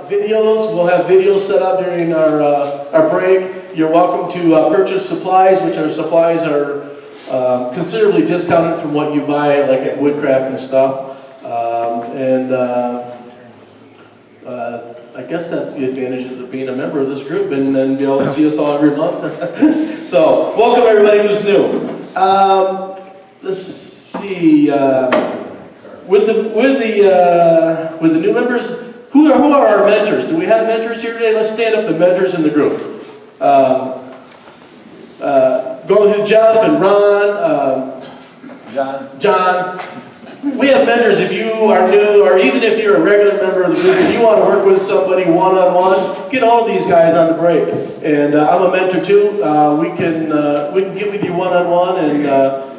videos. We'll have videos set up during our break. You're welcome to purchase supplies, which our supplies are considerably discounted from what you buy, like at Woodcraft and stuff. I guess that's the advantages of being a member of this group, and then be able to see us all every month. So, welcome everybody who's new. Let's see. With the new members, who are our mentors? Do we have mentors here today? Let's stand up the mentors in the group. Going through Jeff and Ron, John. We have mentors if you are new, or even if you're a regular member of the group, if you want to work with somebody one-on-one, get all these guys on the break. And I'm a mentor too. We can get with you one-on-one and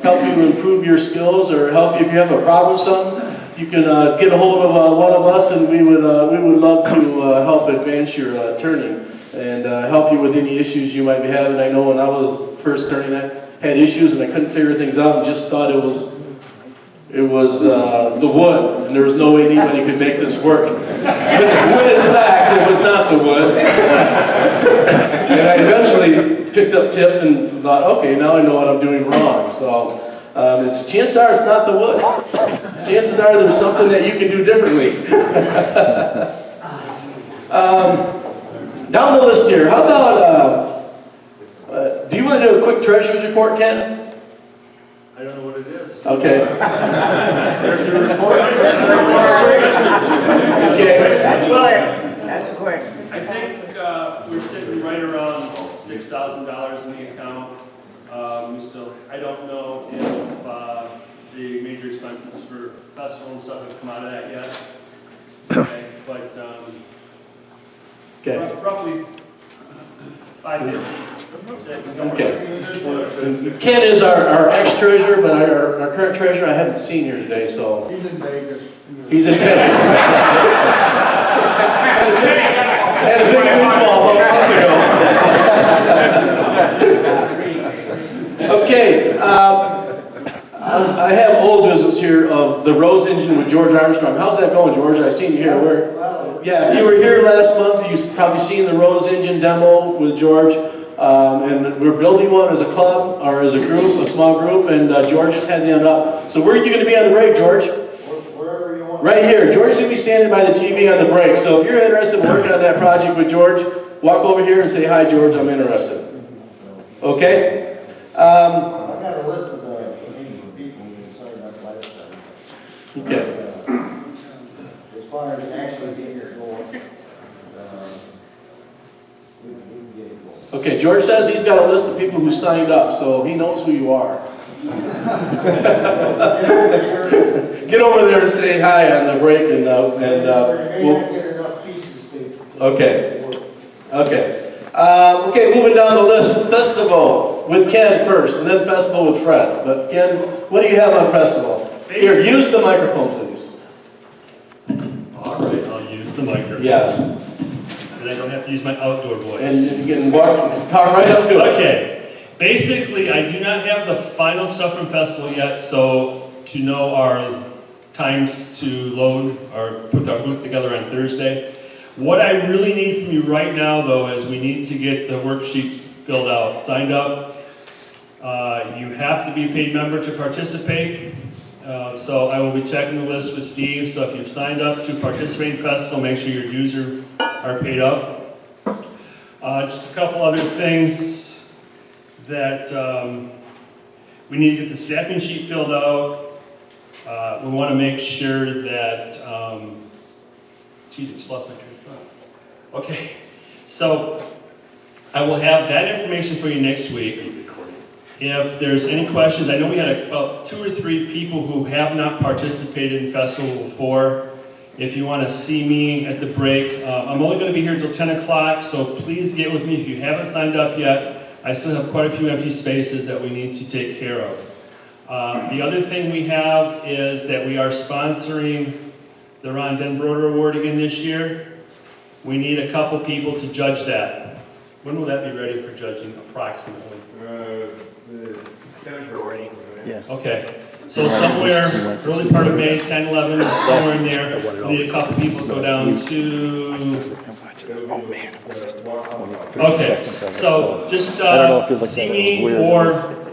help you improve your skills, or help you if you have a problem with something. You can get a hold of one of us, and we would love to help advance your turning and help you with any issues you might be having. I know when I was first turning, I had issues and I couldn't figure things out and just thought it was the wood, and there was no way anybody could make this work. When in fact, it was not the wood. And I eventually picked up tips and thought, okay, now I know what I'm doing wrong. So chances are it's not the wood. Chances are there's something that you can do differently. Down the list here, how about, do you want to do a quick treasurer's report, Ken? I don't know what it is. Okay. There's your report. Okay. That's quick. I think we're sitting right around $6,000 in the account. I don't know if the major expenses for festival and stuff have come out of that yet. Okay, but roughly 550. Okay. Ken is our ex-treasurer, but our current treasurer I haven't seen here today, so. He's in Vegas. He's in Vegas. Had a big windfall a month ago. Okay. I have old business here of the Rose engine with George Armstrong. How's that going, George? I've seen you here. Yeah, if you were here last month, you've probably seen the Rose engine demo with George. And we're building one as a club, or as a group, a small group, and George just had the end up. So where are you going to be on the break, George? Wherever you want. Right here. George's going to be standing by the TV on the break. So if you're interested in working on that project with George, walk over here and say, hi, George, I'm interested. Okay? I got a list of the names of people who decided not to last time. Okay. As far as actually getting your going, we can get it going. Okay, George says he's got a list of people who signed up, so he knows who you are. Get over there and say hi on the break, and we'll... Get enough pieces to... Okay. Okay, moving down the list, festival with Ken first, and then festival with Fred. But Ken, what do you have on festival? Here, use the microphone, please. All right, I'll use the microphone. Yes. And I don't have to use my outdoor voice. And you can talk right up to it. Okay. Basically, I do not have the final stuff from festival yet, so to know our times to load or put our booth together on Thursday. What I really need from you right now, though, is we need to get the worksheets filled out, signed up. You have to be a paid member to participate. So I will be checking the list with Steve. So if you've signed up to participate in festival, make sure your dues are paid up. Just a couple other things that we need to get the staffing sheet filled out. We want to make sure that, just lost my train of thought. Okay, so I will have that information for you next week. If there's any questions, I know we had about 2 or 3 people who have not participated in festival before. If you want to see me at the break, I'm only going to be here until 10 o'clock, so please get with me if you haven't signed up yet. I still have quite a few empty spaces that we need to take care of. The other thing we have is that we are sponsoring the Ron Denbroder Award again this year. We need a couple people to judge that. When will that be ready for judging, approximately? Yeah. Okay. So somewhere, early part of May, 10, 11, somewhere in there, we need a couple people to go down to. Okay, so just see me or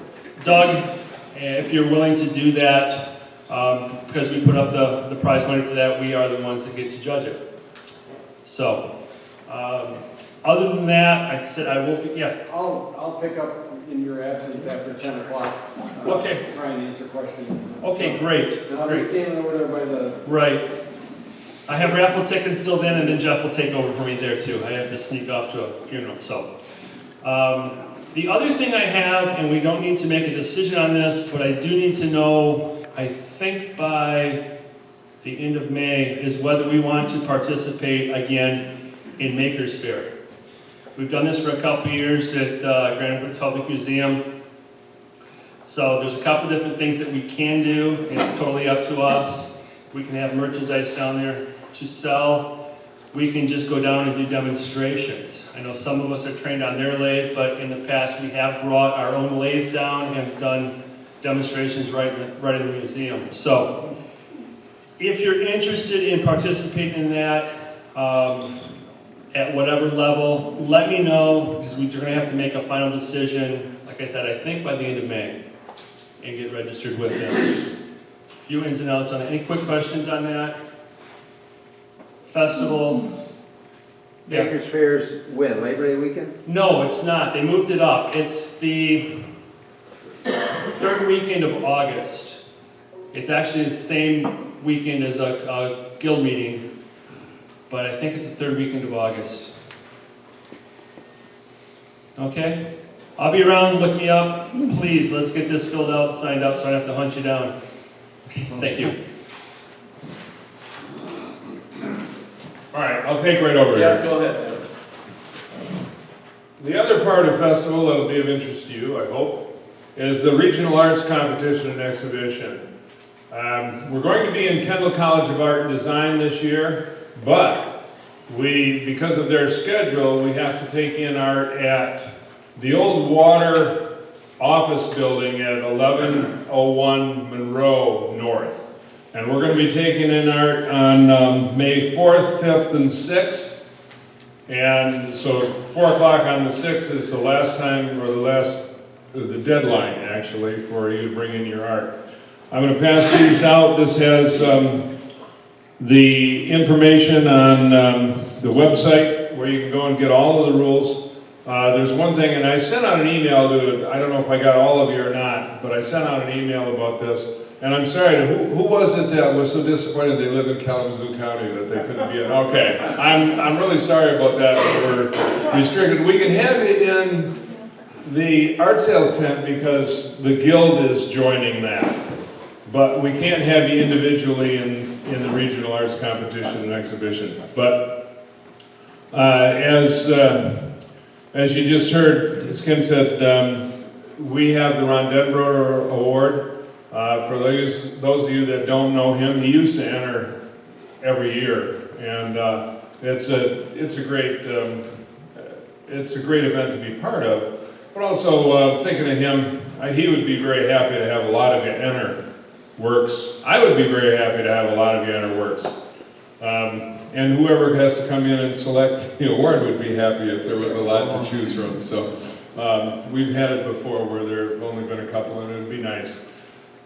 Doug, if you're willing to do that, because we put up the prize money for that, we are the ones that get to judge it. So, other than that, like I said, I will be, yeah. I'll pick up in your absence after 10 o'clock. Okay. Try and answer questions. Okay, great. And I'll be Great. standing over there by the. Right. I have raffle tickets till then, and then Jeff will take over for me there too. I have to sneak off to a funeral, so. The other thing I have, and we don't need to make a decision on this, but I do need to know, I think by the end of May, is whether we want to participate again in Maker's Fair. We've done this for a couple years at Grand Rapids Public Museum. So there's a couple different things that we can do. It's totally up to us. We can have merchandise down there to sell. We can just go down and do demonstrations. I know some of us are trained on their lathe, but in the past we have brought our own lathe down and done demonstrations right in the museum. So if you're interested in participating in that, at whatever level, let me know, because we're going to have to make a final decision, like I said, I think by the end of May, and get registered with them. A few ins and outs on it. Any quick questions on that? Festival? Yeah. Maker's Fair's when? Labor Day weekend? No, it's not. They moved it up. It's the third weekend of August. It's actually the same weekend as a guild meeting, but I think it's the third weekend of August. Okay? I'll be around, look me up. Please, let's get this filled out, signed up, so I don't have to hunt you down. Thank you. All right, I'll take right over Yeah, here. go ahead. The other part of festival that'll be of interest to you, I hope, is the Regional Arts Competition and Exhibition. We're going to be in Kendall College of Art and Design this year, but because of their schedule, we have to take in art at the old water office building at 1101 Monroe North. And we're going to be taking in art on May 4th, 5th, and 6th. And so 4 o'clock on the 6th is the last time, or the deadline actually, for you to bring in your art. I'm going to pass these out. This has the information on the website where you can go and get all of the rules. There's one thing, and I sent out an email to, I don't know if I got all of you or not, but I sent out an email about this. And I'm sorry, who was it that was so disappointed they live in Kalamazoo County that they couldn't be in? Okay, I'm really sorry about that. We're restricted. We can have it in the art sales tent because the guild is joining that. But we can't have you individually in the regional arts competition and exhibition. But as you just heard, as Ken said, we have the Ron Denbroder Award. For those of you that don't know him, he used to enter every year, and it's a great event to be part of. But also thinking of him, he would be very happy to have a lot of you enter works. I would be very happy to have a lot of you enter works. And whoever has to come in and select the award would be happy if there was a lot to choose from. So we've had it before where there have only been a couple, and it would be nice.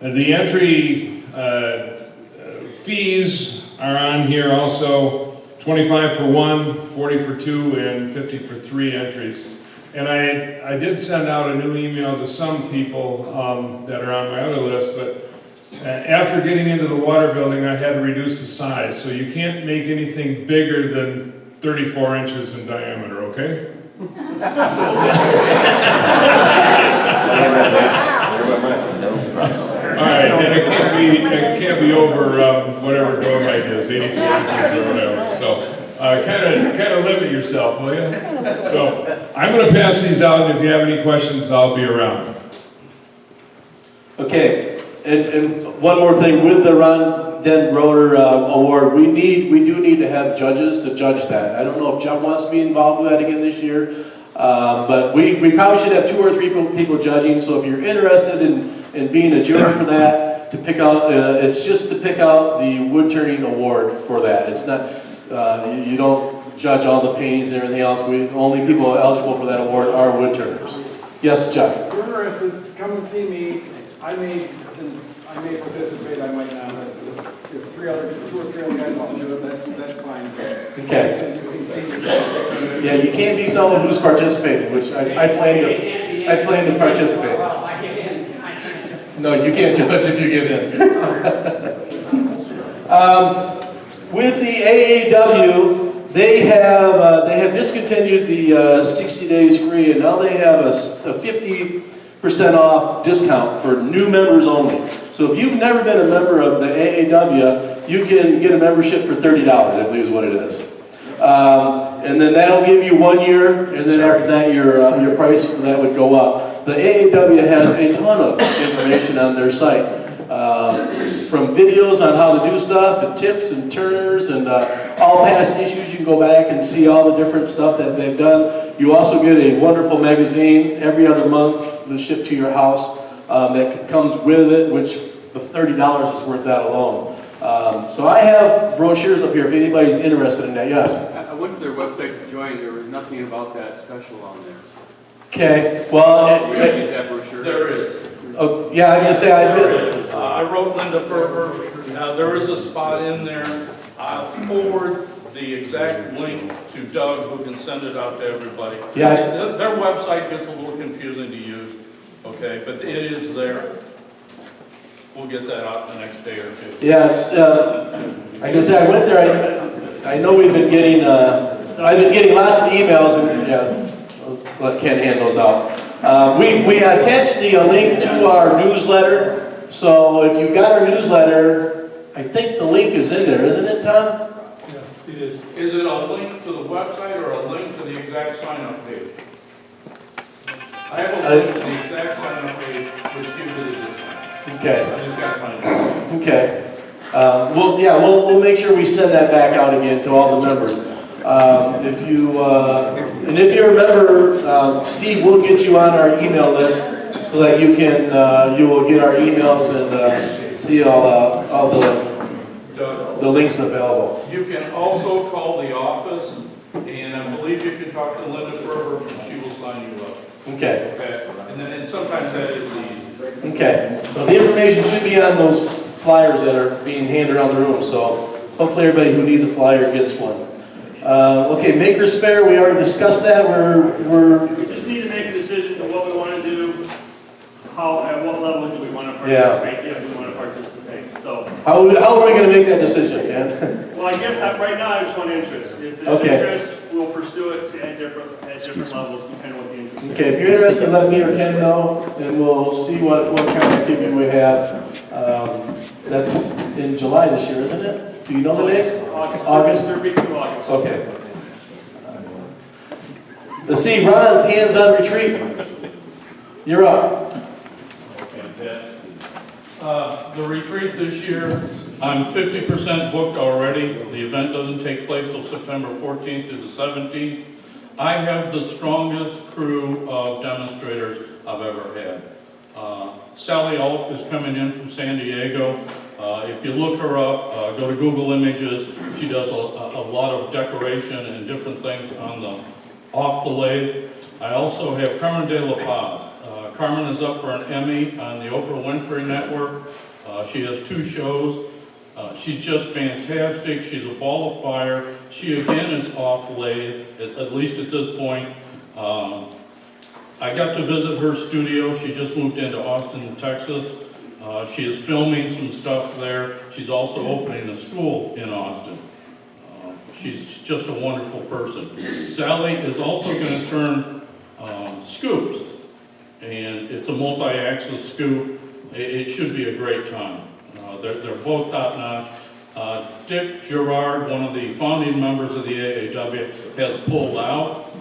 The entry fees are on here also, 25 for 1, 40 for 2, and 50 for 3 entries. And I did send out a new email to some people that are on my other list, but after getting into the water building, I had to reduce the size. So you can't make anything bigger than 34 inches in diameter, okay? All right, and it can't be over whatever door height is, 84 inches or whatever. So kind of limit yourself, will you? So I'm going to pass these out, and if you have any questions, I'll be around. Okay, and one more thing, with the Ron Denbroder Award, we do need to have judges to judge that. I don't know if Jeff wants to be involved with that again this year, but we probably should have 2 or 3 people judging, so if you're interested in being a juror for that, to pick out, it's just to pick out the wood turning award for that. It's not, you don't judge all the paintings and everything else. Only people eligible for that award are wood turners. Yes, Jeff? If you're interested, come and see me. I may participate, I might not. If two or three other guys want to do it, that's fine. Okay. You can see yourself. Yeah, you can't be someone who's participating, which I plan to participate. No, you can't judge if you get in. With the AAW, they have discontinued the 60 days free, and now they have a 50% off discount for new members only. So if you've never been a member of the AAW, you can get a membership for $30, I believe is what it is. And then that'll give you 1 year, and then after that your price for that would go up. The AAW has a ton of information on their site, from videos on how to do stuff, and tips and turners, and all past issues. You can go back and see all the different stuff that they've done. You also get a wonderful magazine every other month that's shipped to your house that comes with it, which the $30 is worth that alone. So I have brochures up here if anybody's interested in that. Yes? I went to their website to join. There was nothing about that special on there. Okay, well, You get that brochure? There is. oh, yeah, I'm gonna say I did. I wrote Linda Ferber. There is a spot in there. I'll forward the exact link to Doug, who can send it out to everybody. Yeah. Their website gets a little confusing to use, okay, but it is there. We'll get that out the next day or two. Yeah, it's, like I said, I went there. I know we've been getting, I've been getting lots of emails, and yeah, I'll let Ken hand those out. We attached the link to our newsletter. So if you got our newsletter, I think the link is in there, isn't it, Tom? It is. Is it a link to the website or a link to the exact sign-up page? I have a link to the exact sign-up page, which gives you the discount. Okay. I just got to find it. Okay. We'll make sure we send that back out again to all the members. If you're a member, Steve will get you on our email list so that you will get our emails and see all the links available. You can also call the office, and I believe you can talk to Linda Ferber, and she will sign you up. Okay. Okay? And sometimes that is easy. Okay. So the information should be on those flyers that are being handed around the room. So hopefully everybody who needs a flyer gets one. Okay, Maker's Fair, we already discussed that. We just need to make a decision of what we want to do, at what level do we want to participate, if we want to participate. So, how are we going to make that decision, man? well, I guess right now I just want interest. If there's interest, we'll pursue it at different levels, depending on what the interest is. Okay, if you're interested, let me or Ken know, and we'll see what kind of activity we have. That's in July this year, isn't it? Do you know the date? August, third week of August. Okay. Let's see, Ron's hands on retreat. You're up. The retreat this year, I'm 50% booked already. The event doesn't take place till September 14th to the 17th. I have the strongest crew of demonstrators I've ever had. Sally Alt is coming in from San Diego. If you look her up, go to Google Images. She does a lot of decoration and different things off the lathe. I also have Carmen de la Paz. Carmen is up for an Emmy on the Oprah Winfrey Network. She has 2 shows. She's just fantastic. She's a ball of fire. She again is off lathe, at least at this point. I got to visit her studio. She just moved into Austin, Texas. She is filming some stuff there. She's also opening a school in Austin. She's just a wonderful person. Sally is also going to turn scoops, and it's a multi-axis scoop. It should be a great time. They're both top-notch. Dick Gerard, one of the founding members of the AAW, has pulled out.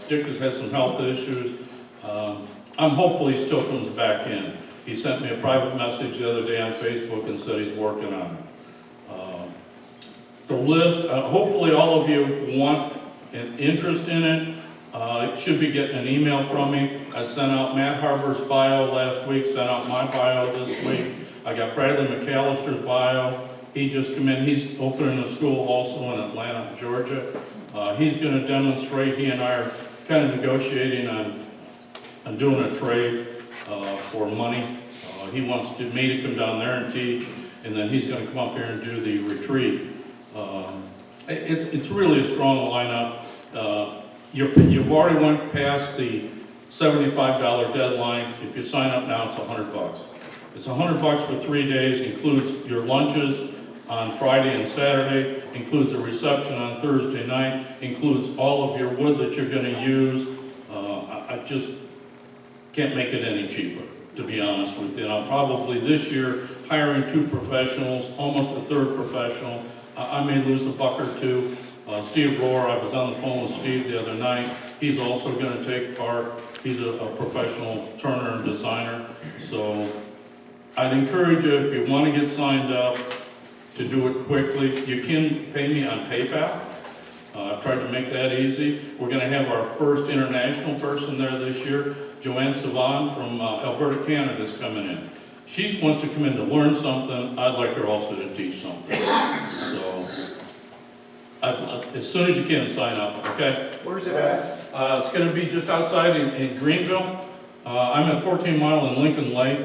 Dick has had some health issues. I'm hopeful he still comes back in. He sent me a private message the other day on Facebook and said he's working on it. The list, hopefully all of you want an interest in it. Should be getting an email from me. I sent out Matt Harbor's bio last week, sent out my bio this week. I got Bradley McAllister's bio. He just come in, he's opening a school also in Atlanta, Georgia. He's gonna demonstrate, he and I are kind of negotiating on doing a trade for money. He wants me to come down there and teach, and then he's gonna come up here and do the retreat. It's really a strong lineup. You've already went past the $75 deadline. If you sign up now, it's $100. It's $100 for 3 days, includes your lunches on Friday and Saturday, includes a reception on Thursday night, includes all of your wood that you're gonna use. I just can't make it any cheaper, to be honest with you. And I'll probably this year hiring 2 professionals, almost a 3rd professional. I may lose a buck or two. Steve Rohr, I was on the phone with Steve the other night. He's also gonna take part. He's a professional turner and designer. So I'd encourage you, if you wanna get signed up, to do it quickly. You can pay me on PayPal. I've tried to make that easy. We're gonna have our first international person there this year. Joanne Savan from Alberta, Canada is coming in. She wants to come in to learn something. I'd like her also to teach something. So, as soon as you can, sign up, okay? Where's it at? It's gonna be just outside in Greenville. I'm at 14 Mile in Lincoln Lake.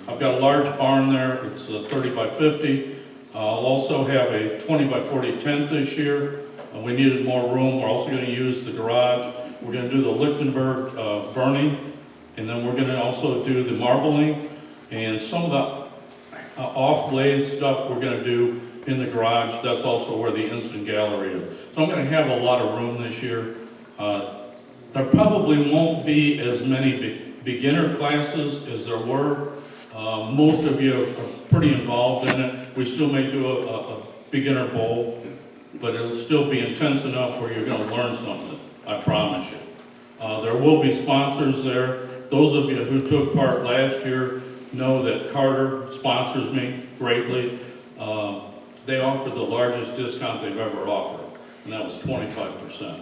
I've got a large barn there. It's 30 by 50. I'll also have a 20 by 40 tent this year. We needed more room. We're also gonna use the garage. We're gonna do the Lichtenberg burning, and then we're gonna also do the marbling, and some of the off-blade stuff we're gonna do in the garage. That's also where the instant gallery is. So I'm gonna have a lot of room this year. There probably won't be as many beginner classes as there were. Most of you are pretty involved in it. We still may do a beginner bowl, but it'll still be intense enough where you're gonna learn something, I promise you. There will be sponsors there. Those of you who took part last year know that Carter sponsors me greatly. They offer the largest discount they've ever offered, and that was 25%,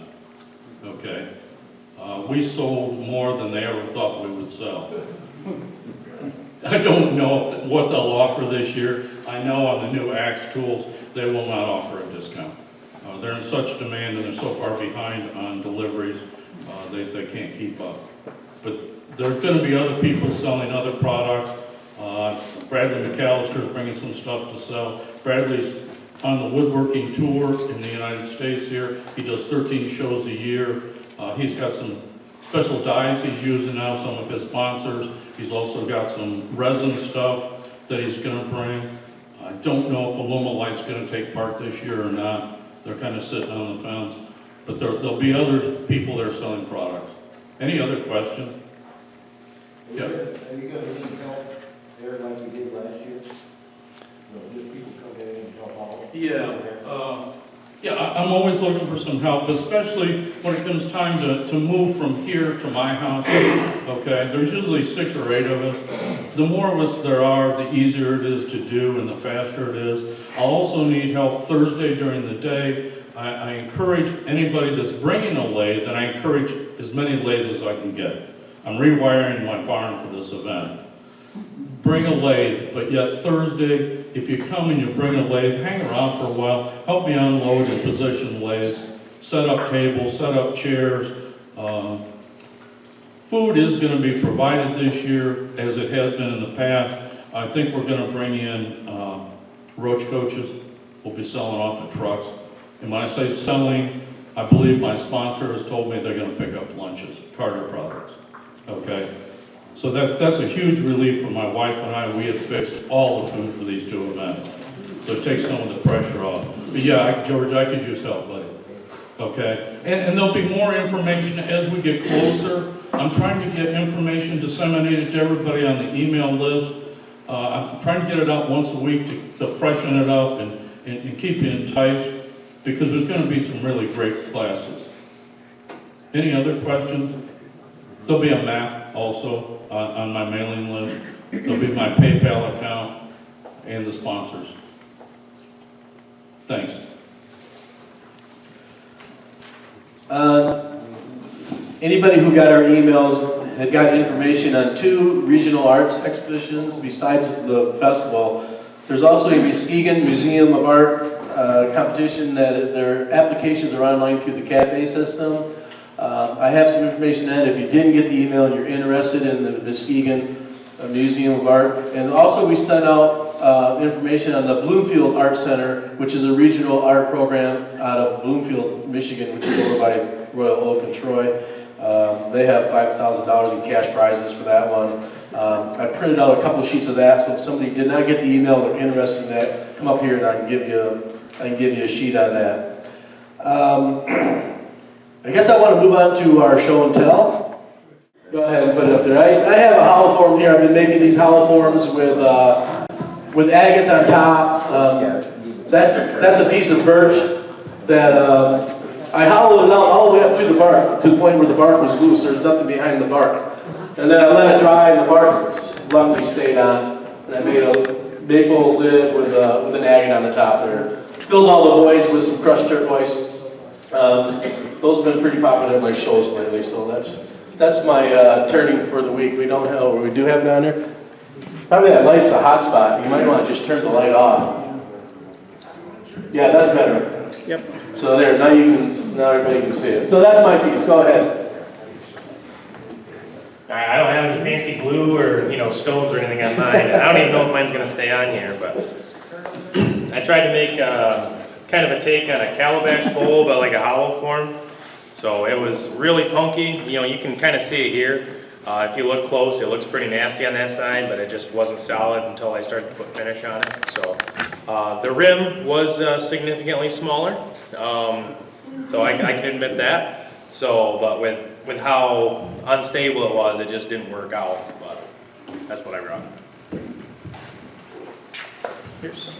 okay? We sold more than they ever thought we would sell. I don't know what they'll offer this year. I know on the new Axe tools, they will not offer a discount. They're in such demand and they're so far behind on deliveries, they can't keep up. But there are going to be other people selling other products. Bradley McAllister's bringing some stuff to sell. Bradley's on the woodworking tour in the United States here. He does 13 shows a year. He's got some special dyes he's using now, some of his sponsors. He's also got some resin stuff that he's gonna bring. I don't know if Alumalite's gonna take part this year or not. They're kind of sitting on the fence. But there'll be other people that are selling products. Any other question? Yeah. Are you gonna need help there like you did last year? Just people come in and help all? Yeah, I'm always looking for some help, especially when it comes time to move from here to my house, okay? There's usually 6 or 8 of us. The more of us there are, the easier it is to do and the faster it is. I'll also need help Thursday during the day. I encourage anybody that's bringing a lathe, and I encourage as many lathes as I can get. I'm rewiring my barn for this event. Bring a lathe, but yet Thursday, if you come and you bring a lathe, hang around for a while, help me unload and position lathes, set up tables, set up chairs. Food is going to be provided this year as it has been in the past. I think we're going to bring in roach coaches. We'll be selling off at trucks. And when I say selling, I believe my sponsor has told me they're going to pick up lunches, Carter Products, okay? So that's a huge relief for my wife and I. We had fixed all the food for these 2 events. So it takes some of the pressure off. But yeah, George, I could use help, buddy. Okay? And there'll be more information as we get closer. I'm trying to get information disseminated to everybody on the email list. I'm trying to get it out once a week to freshen it up and keep you enticed, because there's going to be some really great classes. Any other questions? There'll be a map also on my mailing list. There'll be my PayPal account and the sponsors. Thanks. Anybody who got our emails had got information on 2 regional arts exhibitions besides the festival. There's also a Muskegon Museum of Art competition that their applications are online through the cafe system. I have some information on it if you didn't get the email and you're interested in the Muskegon Museum of Art. And also we sent out information on the Bloomfield Art Center, which is a regional art program out of Bloomfield, Michigan, which is over by Royal Oak and Troy. They have $5,000 in cash prizes for that one. I printed out a couple sheets of that, so if somebody did not get the email and are interested in that, come up here and I can give you a sheet on that. I guess I want to move on to our show and tell. Go ahead and put it up there. I have a hollow form here. I've been making these hollow forms with agates on top. That's a piece of birch that I hollowed it out all the way up to the bark, to the point where the bark was loose. There's nothing behind the bark. And then I let it dry and the bark luckily stayed on. And I made a maple lid with an agate on the top there. Filled all the voids with some crushed turquoise. Those have been pretty popular at my shows lately, so that's my turning for the week. We do have it down there. Probably that light's a hot spot. You might want to just turn the light off. Yeah, that's better. Yep. So there, now everybody can see it. So that's my piece. Go ahead. I don't have any fancy glue or stones or anything on mine. I don't even know if mine's gonna stay on here, but I tried to make kind of a take on a calabash bowl, but like a hollow form. So it was really punky. You can kind of see it here. If you look close, it looks pretty nasty on that side, but it just wasn't solid until I started to put finish on it. So the rim was significantly smaller, so I can admit that. So, but with how unstable it was, it just didn't work out. But that's what I brought. Here's some.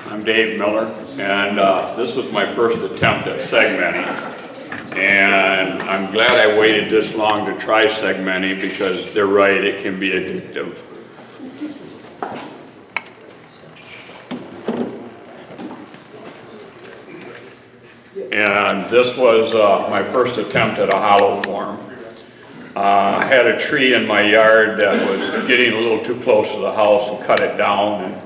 I'm Dave Miller, and this was my first attempt at segmenting. And I'm glad I waited this long to try segmenting because they're right, it can be addictive. And this was my first attempt at a hollow form. I had a tree in my yard that was getting a little too close to the house and cut it down and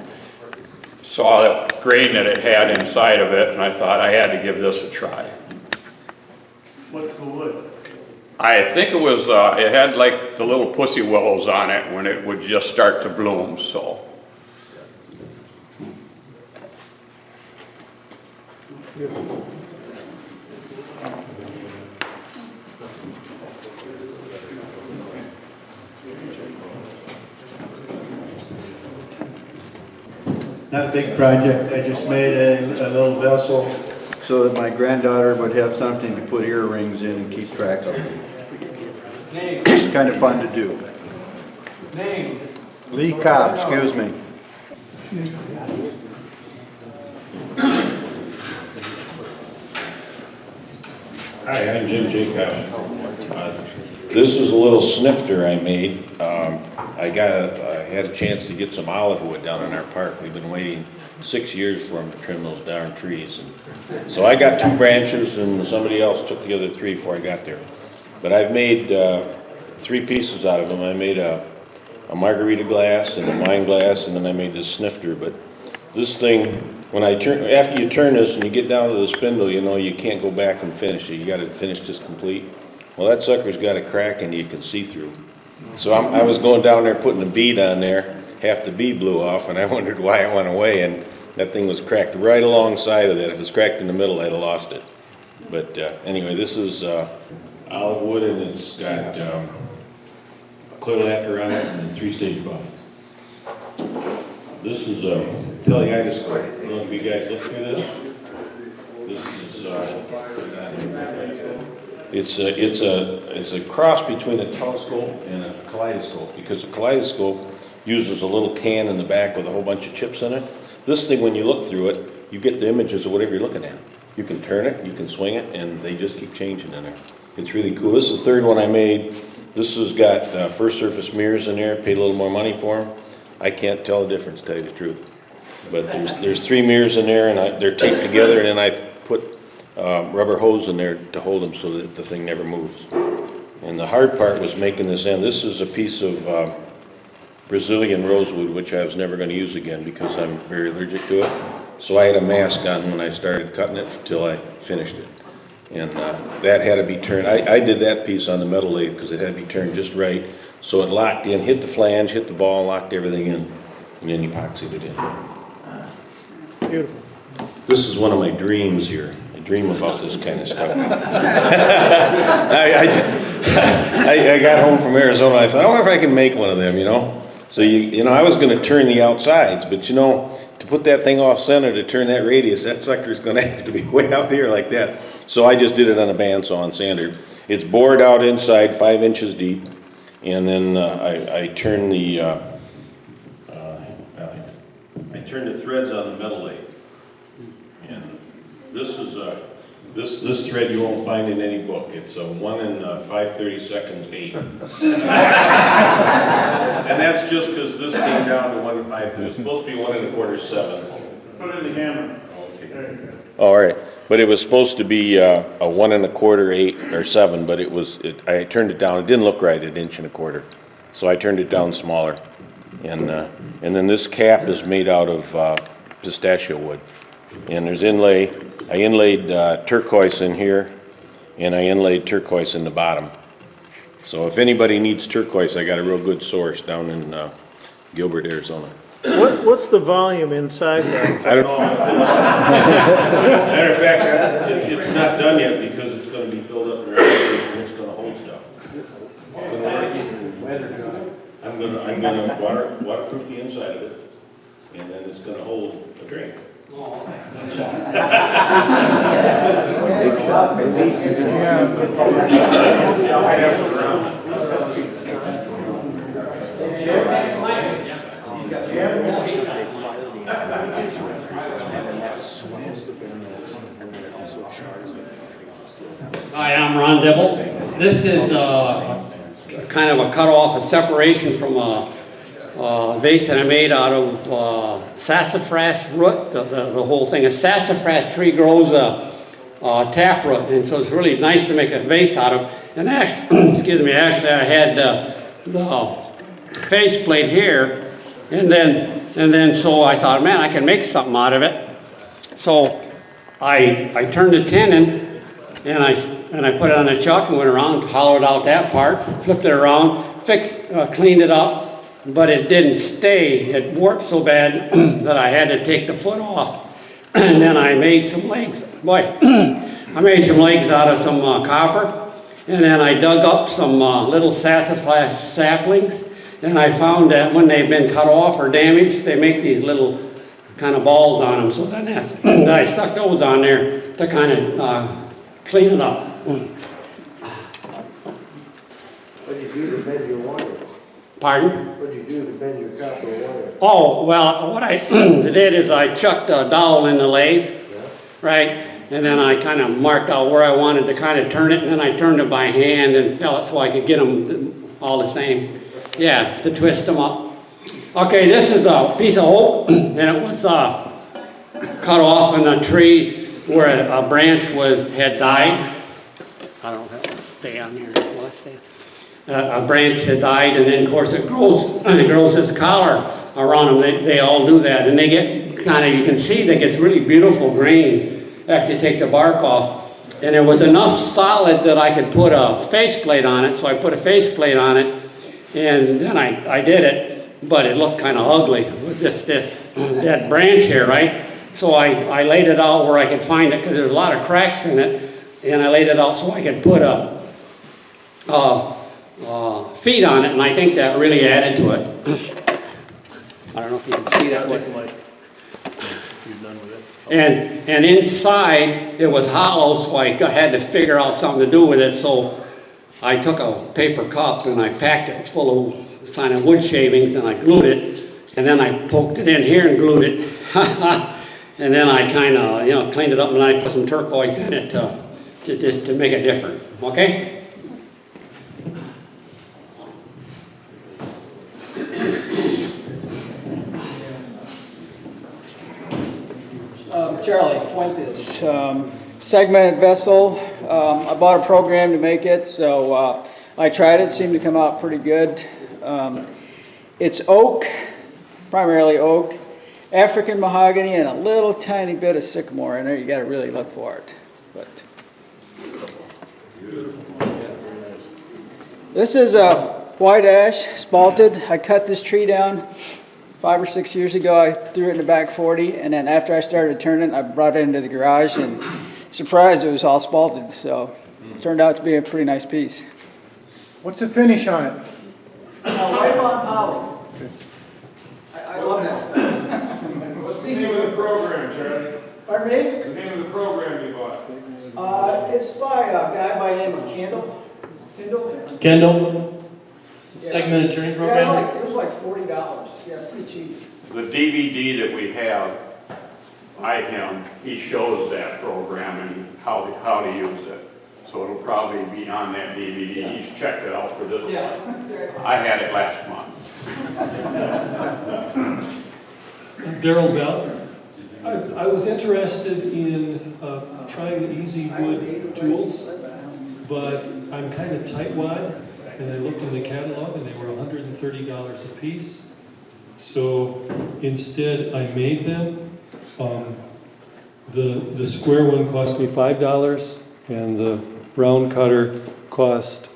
saw the grain that it had inside of it, and I thought I had to give this a try. What's the wood? I think it was, it had like the little pussy willows on it when it would just start to bloom, so. Not a big project, I just made a little vessel so that my granddaughter would have something to put earrings in and keep track of. It's kind of fun to do. Name? Lee Cobb, excuse me. Hi, I'm Jim Jacosh. This is a little snifter I made. I had a chance to get some olive wood down in our park. We've been waiting 6 years for them to trim those darn trees. And so I got 2 branches and somebody else took the other 3 before I got there. But I've made 3 pieces out of them. I made a margarita glass and a wine glass, and then I made this snifter. But this thing, after you turn this and you get down to the spindle, you can't go back and finish it. You got to finish this complete. Well, that sucker's got a crack and you can see through. So I was going down there putting a bead on there. Half the bead blew off, and I wondered why it went away. And that thing was cracked right alongside of that. If it was cracked in the middle, I'd have lost it. But anyway, this is olive wood, and it's got clear lacquer on it and a 3-stage buff. This is a teleidoscope. I don't know if you guys look through this. This is it's a cross between a telescope and a kaleidoscope, because a kaleidoscope uses a little can in the back with a whole bunch of chips in it. This thing, when you look through it, you get the images of whatever you're looking at. You can turn it, you can swing it, and they just keep changing in there. It's really cool. This is the 3rd one I made. This has got first surface mirrors in there. Paid a little more money for them. I can't tell the difference, to tell you the truth. But there's 3 mirrors in there, and they're taped together, and then I put rubber hose in there to hold them so that the thing never moves. And the hard part was making this end. This is a piece of Brazilian rosewood, which I was never going to use again because I'm very allergic to it. So I had a mask on when I started cutting it until I finished it. And that had to be turned. I did that piece on the metal lathe because it had to be turned just right. So it locked in, hit the flange, hit the ball, locked everything in, and then epoxied it in. Beautiful. This is one of my dreams here. I dream about this kind of stuff. I got home from Arizona. I thought, I wonder if I can make one of them, you know? So, you know, I was going to turn the outsides, but, you know, to put that thing off center to turn that radius, that sucker's going to have to be way out here like that. So I just did it on a bandsaw and sander. It's bored out inside, 5 inches deep, and then I turn the threads on the metal lathe. And this is this thread you won't find in any book. It's a 1 5/32 8. And that's just because this came down to 1 5/30. It's supposed to be 1 1/4 7. Put it in the hammer. Okay. All right, but it was supposed to be a 1 1/4 8 or 7, but I turned it down. It didn't look right at 1 1/4, so I turned it down smaller. And then this cap is made out of pistachio wood, and there's inlay. I inlaid turquoise in here, and I inlaid turquoise in the bottom. So if anybody needs turquoise, I got a real good source down in Gilbert, Arizona. What's the volume inside that? I don't know. Matter of fact, it's not done yet because it's going to be filled up and it's going to hold stuff. It's going to work. I'm going to waterproof the inside of it, and then it's going to hold a drink. Hi, I'm Ron Dibble. This is kind of a cutoff, a separation from a vase that I made out of sassafras root. The whole thing. A sassafras tree grows a taproot, and so it's really nice to make a vase out of. And actually, excuse me, actually I had the faceplate here, and then so I thought, man, I can make something out of it. So I turned the tenon, and I put it on a chuck and went around, hollowed out that part, flipped it around, cleaned it up, but it didn't stay. It warped so bad that I had to take the foot off. And then I made some legs. Boy, I made some legs out of some copper, and then I dug up some little sassafras saplings, and I found that when they've been cut off or damaged, they make these little kind of balls on them. So then I stuck those on there to kind of clean it up. What did you do to bend your wire? Pardon? What did you do to bend your copper wire? Oh, well, what I did is I chucked a dowel in the lathe, right? And then I kind of marked out where I wanted to kind of turn it, and then I turned it by hand and felt it so I could get them all the same. Yeah, to twist them up. Okay, this is a piece of oak, and it was cut off in a tree where a branch had died. I don't know if that will stay on here. Will it stay? A branch had died, and then of course it grows this collar around them. They all do that, and they get kind of, you can see that gets really beautiful grain after you take the bark off. And there was enough solid that I could put a faceplate on it, so I put a faceplate on it, and then I did it, but it looked kind of ugly with this dead branch here, right? So I laid it out where I could find it, because there's a lot of cracks in it, and I laid it out so I could put feet on it, and I think that really added to it. I don't know if you can see that. And inside it was hollow, so I had to figure out something to do with it. So I took a paper cup and I packed it full of kind of wood shavings, and I glued it, and then I poked it in here and glued it. And then I kind of, cleaned it up, and I put some turquoise in it to make it different. Okay? Charlie Fuentes. Segmented vessel. I bought a program to make it, so I tried it. Seemed to come out pretty good. It's oak, primarily oak, African mahogany, and a little tiny bit of sycamore in there. You got to really look for it. But this is a white ash, spalted. I cut this tree down 5 or 6 years ago. I threw it in the back 40, and then after I started turning, I brought it into the garage, and surprised it was all spalted. So it turned out to be a pretty nice piece. What's the finish on it? White on poly. I love that stuff. What's the name of the program, Charlie? Pardon me? The name of the program you bought? It's by a guy by the name of Kendall. Kendall? Segmented turning program? Yeah, it was like $40. Yeah, it's pretty cheap. The DVD that we have by him, he shows that program and how to use it. So it'll probably be on that DVD. He's checked it out for this one. I had it last month. Daryl Bell. I was interested in trying the Easy Wood tools, but I'm kind of tightwad, and I looked in the catalog and they were $130 a piece. So instead I made them. The square one cost me $5 and the round cutter cost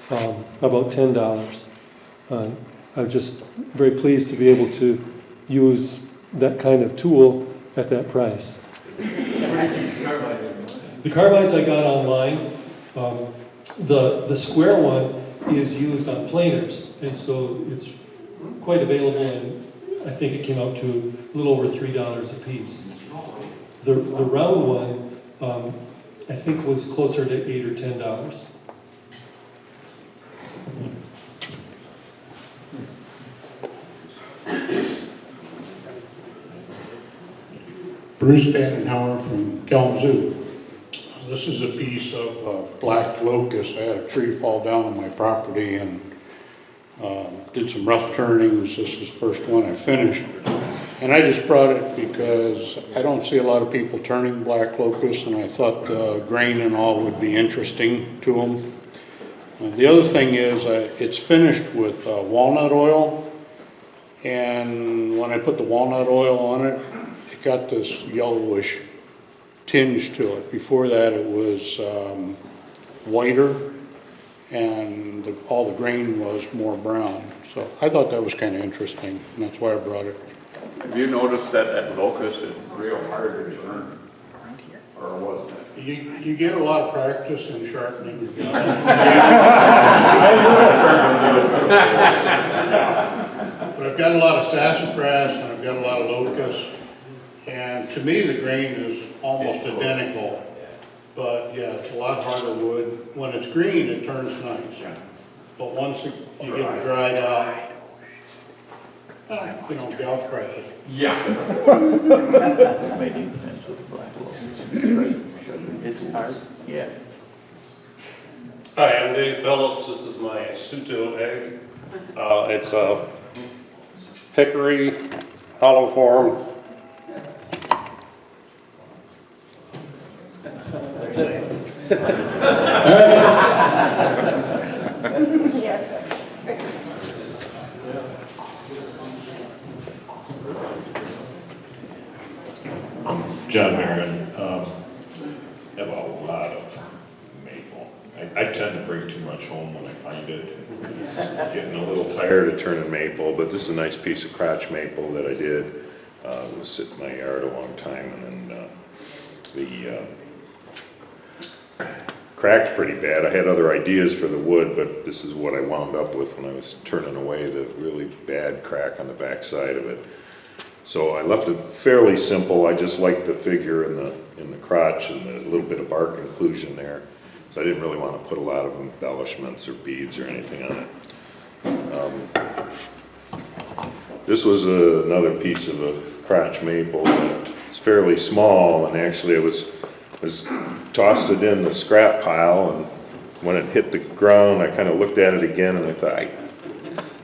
about $10. I'm just very pleased to be able to use that kind of tool at that price. The carbides I got online. The square one is used on planers, and so it's quite available, and I think it came out to a little over $3 a piece. The round one, I think was closer to $8 or $10. Bruce Bandenhauer from Kalamazoo. This is a piece of black locust. I had a tree fall down on my property and did some rough turnings. This is the first one I finished. And I just brought it because I don't see a lot of people turning black locust, and I thought the grain and all would be interesting to them. The other thing is it's finished with walnut oil, and when I put the walnut oil on it, it got this yellowish tinge to it. Before that it was whiter, and all the grain was more brown. So I thought that was kind of interesting, and that's why I brought it. Have you noticed that locust is real hard to turn? Or wasn't it? You get a lot of practice in sharpening your gun. But I've got a lot of sassafras and I've got a lot of locust. And to me, the grain is almost identical. But yeah, it's a lot harder wood. When it's green, it turns nice. But once you get it dried out, gouge practice. Yeah. It's hard. Yeah. Hi, I'm Dave Phillips. This is my Suto egg. It's a hickory hollow form. That's it. Yes. John Marin, have a lot of maple. I tend to bring too much home when I find it. Getting a little tired of turning maple, but this is a nice piece of crotch maple that I did. It was sitting in my yard a long time, and then the cracked pretty bad. I had other ideas for the wood, but this is what I wound up with when I was turning away the really bad crack on the back side of it. So I left it fairly simple. I just liked the figure in the crotch and the little bit of bark inclusion there. So I didn't really want to put a lot of embellishments or beads or anything on it. This was another piece of a crotch maple that it's fairly small, and actually I was tossed it in the scrap pile, and when it hit the ground I kind of looked at it again and I thought I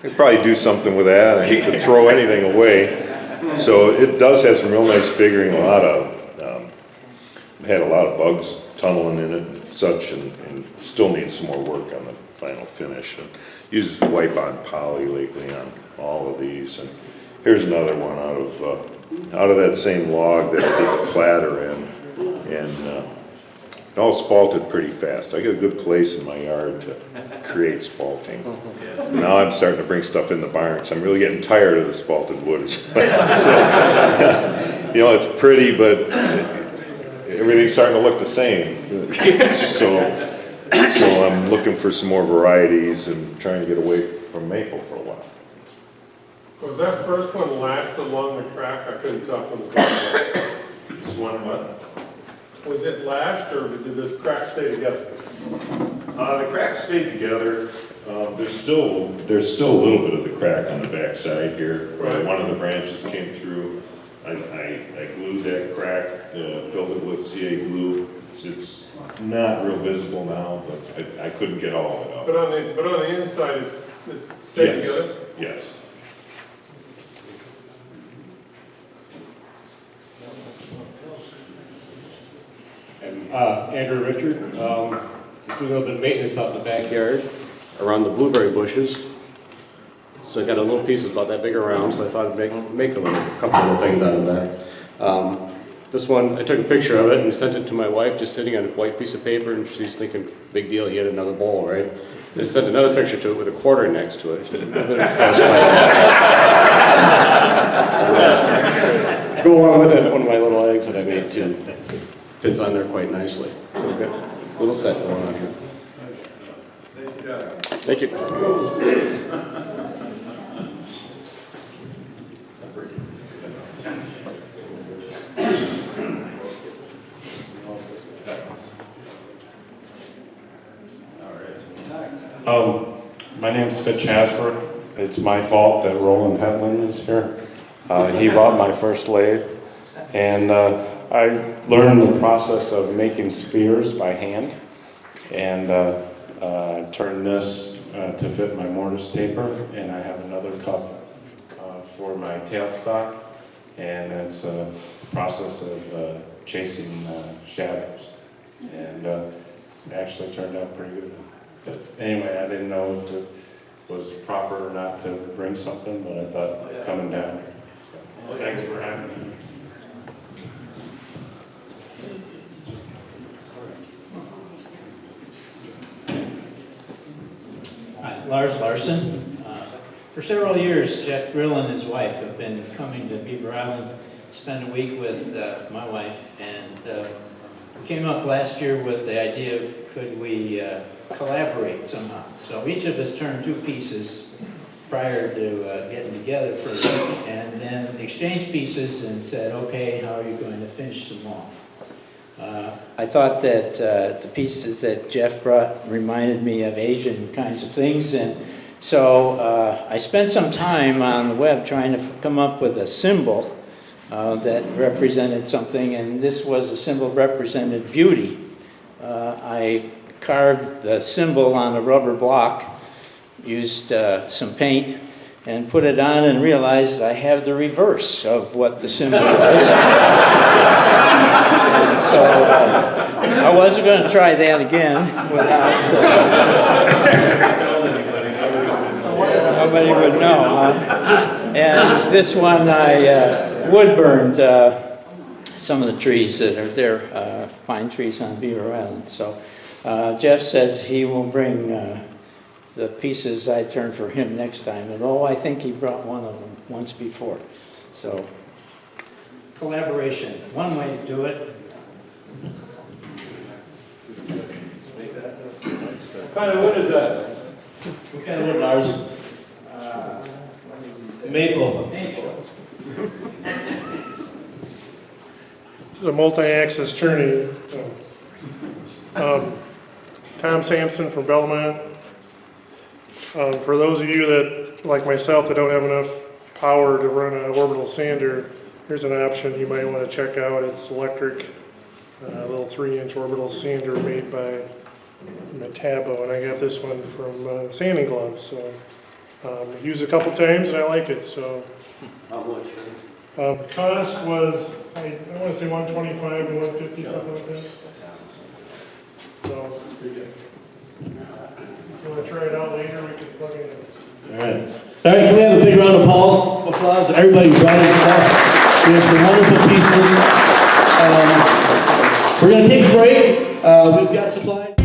could probably do something with that. I hate to throw anything away. So it does have some real nice figuring, a lot of had a lot of bugs tunneling in it and such, and still needs some more work on the final finish. And uses wipe-on poly lately on all of these. And here's another one out of that same log that I did the platter in, and it all spalted pretty fast. I got a good place in my yard to create spalting. Now I'm starting to bring stuff in the barn, so I'm really getting tired of the spalted wood. So, you know, it's pretty, but everything's starting to look the same. So I'm looking for some more varieties and trying to get away from maple for a while. Was that first one lashed along the crack? I couldn't tell from the top. This one what? Was it lashed or did the crack stay together? The crack stayed together. There's still a little bit of the crack on the back side here. Right. One of the branches came through. I glued that crack, filled it with CA glue. It's not real visible now, but I couldn't get all of it out. But on the inside, it's stayed together? Yes. Andrew Richard, just doing a little bit of maintenance out in the backyard around the blueberry bushes. So I got a little piece about that big around, so I thought I'd make a couple of things out of that. This one, I took a picture of it and sent it to my wife, just sitting on a white piece of paper, and she's thinking, big deal, you had another bowl, right? And I sent another picture to it with a quarter next to it. She's a bit impressed by that. Go along with it, one of my little eggs that I made too. Fits on there quite nicely. So we've got a little set going on here. Thank you. My name's Fitz Hasbrook. It's my fault that Roland Hetland is here. He bought my first lathe, and I learned the process of making spheres by hand, and turned this to fit my mortise taper, and I have another cup for my tailstock, and it's a process of chasing shadows, and it actually turned out pretty good. But anyway, I didn't know if it was proper or not to bring something, but I thought coming down. So, thanks for having me. Hi, Lars Larson. For several years, Jeff Grill and his wife have been coming to Beaver Island, spend a week with my wife, and we came up last year with the idea, could we collaborate somehow? So each of us turned 2 pieces prior to getting together for a week, and then exchanged pieces and said, okay, how are you going to finish them off? I thought that the pieces that Jeff brought reminded me of Asian kinds of things, and so I spent some time on the web trying to come up with a symbol that represented something, and this was a symbol that represented beauty. I carved the symbol on a rubber block, used some paint, and put it on and realized I have the reverse of what the symbol was. And so I wasn't going to try that again without nobody would know. And this one I wood burned some of the trees that are there, pine trees on Beaver Island. So Jeff says he will bring the pieces I turned for him next time. And I think he brought one of them once before. So collaboration, one way to do it. What kind of wood is that? What kind of wood, Lars? Maple. This is a multi-axis turning. Tom Sampson from Belmont. For those of you that, like myself, that don't have enough power to run an orbital sander, here's an option you might want to check out. It's electric, a little 3-inch orbital sander made by Metabo, and I got this one from Sanding Gloves. So used it a couple times and I like it. So how much? Cost was, I want to say 125 to 150, something like that. So, if you want to try it out later, we can plug it in. All right. All right, can we have a big round of applause to everybody who brought in stuff? We have some wonderful pieces. We're going to take a break. We've got supplies.